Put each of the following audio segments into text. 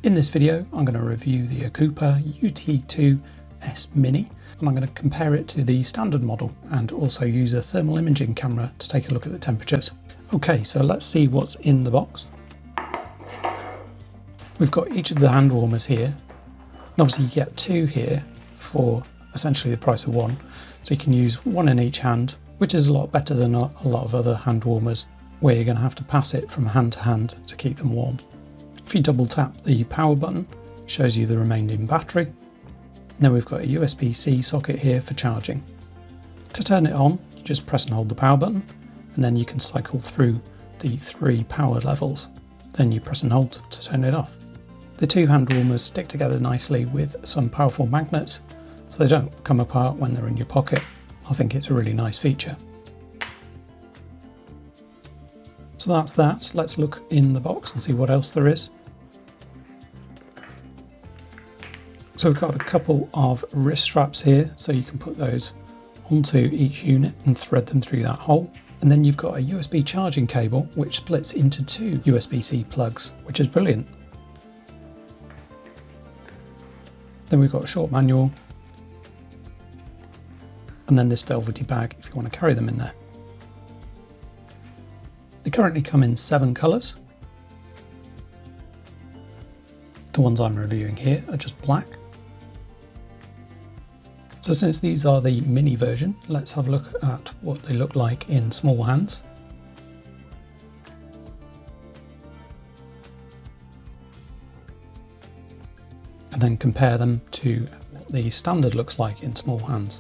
In this video, I'm going to review the Ocoopa UT2S Mini, and I'm going to compare it to the standard model and also use a thermal imaging camera to take a look at the temperatures. Okay, so let's see what's in the box. We've got each of the hand warmers here, and obviously you get two here for essentially the price of one, so you can use one in each hand, which is a lot better than a lot of other hand warmers where you're going to have to pass it from hand to hand to keep them warm. If you double tap the power button, it shows you the remaining battery. And then we've got a USB-C socket here for charging. To turn it on, you just press and hold the power button, and then you can cycle through the 3 power levels. Then you press and hold to turn it off. The two hand warmers stick together nicely with some powerful magnets, so they don't come apart when they're in your pocket. I think it's a really nice feature. So that's that. Let's look in the box and see what else there is. So we've got a couple of wrist straps here, so you can put those onto each unit and thread them through that hole. And then you've got a USB charging cable which splits into 2 USB-C plugs, which is brilliant. Then we've got a short manual, and then this velvety bag if you want to carry them in there. They currently come in 7 colours. The ones I'm reviewing here are just black. So since these are the mini version, let's have a look at what they look like in small hands. And then compare them to what the standard looks like in small hands.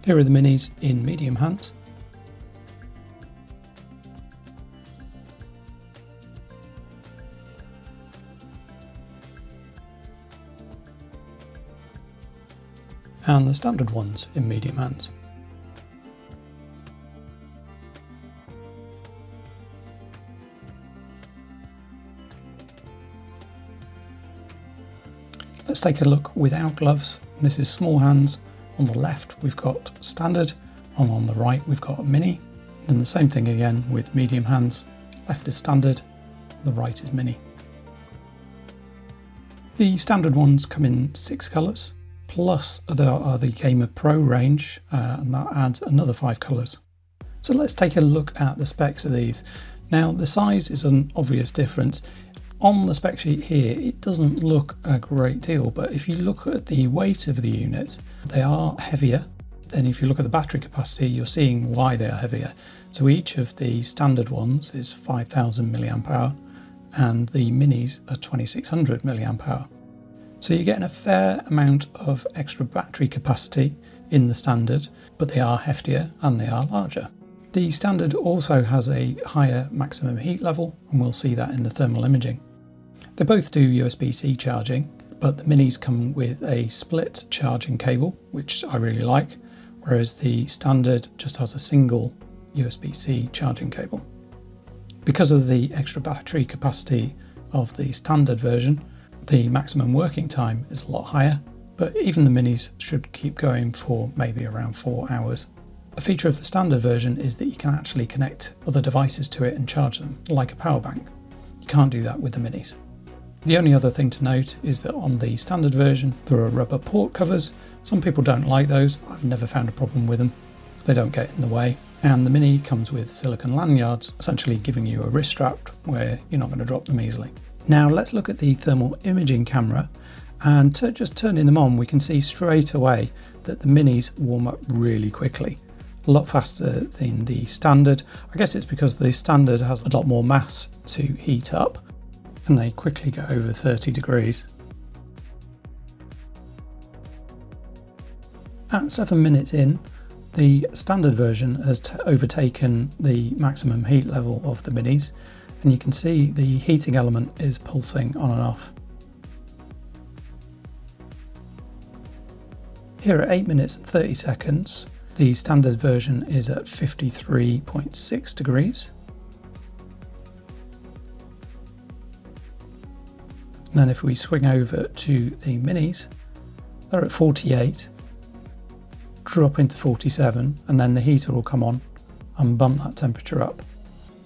Here are the minis in medium hands. And the standard ones in medium hands. Let's take a look without gloves. This is small hands. On the left we've got standard, and on the right we've got mini. And the same thing again with medium hands. Left is standard, the right is mini. The standard ones come in 6 colours, plus there are the Gamer Pro range, and that adds another 5 colours. So let's take a look at the specs of these. Now the size is an obvious difference. On the spec sheet here, it doesn't look a great deal, but if you look at the weight of the unit, they are heavier. Then if you look at the battery capacity, you're seeing why they are heavier. So each of the standard ones is 5000 mAh and the minis are 2600 mAh. So you're getting a fair amount of extra battery capacity in the standard, but they are heftier and they are larger. The standard also has a higher maximum heat level, and we'll see that in the thermal imaging. They both do USB-C charging, but the minis come with a split charging cable, which I really like, whereas the standard just has a single USB-C charging cable. Because of the extra battery capacity of the standard version, the maximum working time is a lot higher, but even the minis should keep going for maybe around 4 hours. A feature of the standard version is that you can actually connect other devices to it and charge them, like a power bank. You can't do that with the minis. The only other thing to note is that on the standard version there are rubber port covers. Some people don't like those. I've never found a problem with them. They don't get in the way. And the mini comes with silicone lanyards, essentially giving you a wrist strap where you're not going to drop them easily. Now let's look at the thermal imaging camera, and just turning them on we can see straight away that the minis warm up really quickly. A lot faster than the standard. I guess it's because the standard has a lot more mass to heat up, and they quickly get over 30 degrees. At 7 minutes in, the standard version has overtaken the maximum heat level of the minis, and you can see the heating element is pulsing on and off. Here at 8 minutes and 30 seconds, the standard version is at 53.6 degrees. And then if we swing over to the minis, they're at 48, drop into 47, and then the heater will come on and bump that temperature up.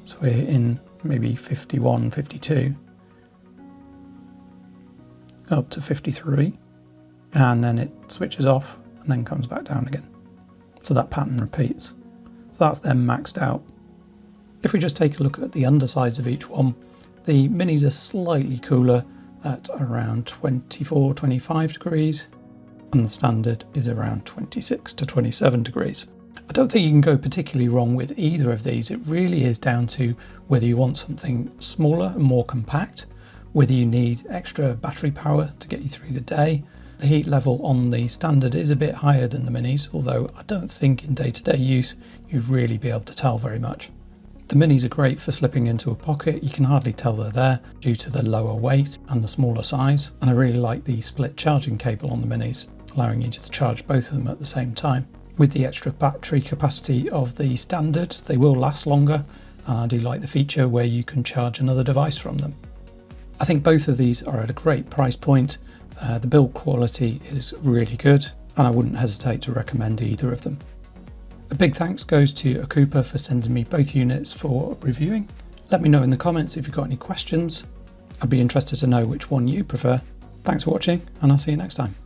So we're in maybe 51, 52, up to 53, and then it switches off and then comes back down again. So that pattern repeats. So that's then maxed out. If we just take a look at the undersides of each one, the minis are slightly cooler at around 24, 25 degrees, and the standard is around 26 to 27 degrees. I don't think you can go particularly wrong with either of these. It really is down to whether you want something smaller and more compact, whether you need extra battery power to get you through the day. The heat level on the standard is a bit higher than the minis, although I don't think in day-to-day use you'd really be able to tell very much. The minis are great for slipping into a pocket. You can hardly tell they're there due to the lower weight and the smaller size. And I really like the split charging cable on the minis, allowing you to charge both of them at the same time. With the extra battery capacity of the standard, they will last longer. I do like the feature where you can charge another device from them. I think both of these are at a great price point. The build quality is really good, and I wouldn't hesitate to recommend either of them. A big thanks goes to Ocoopa for sending me both units for reviewing. Let me know in the comments if you've got any questions. I'd be interested to know which one you prefer. Thanks for watching, and I'll see you next time.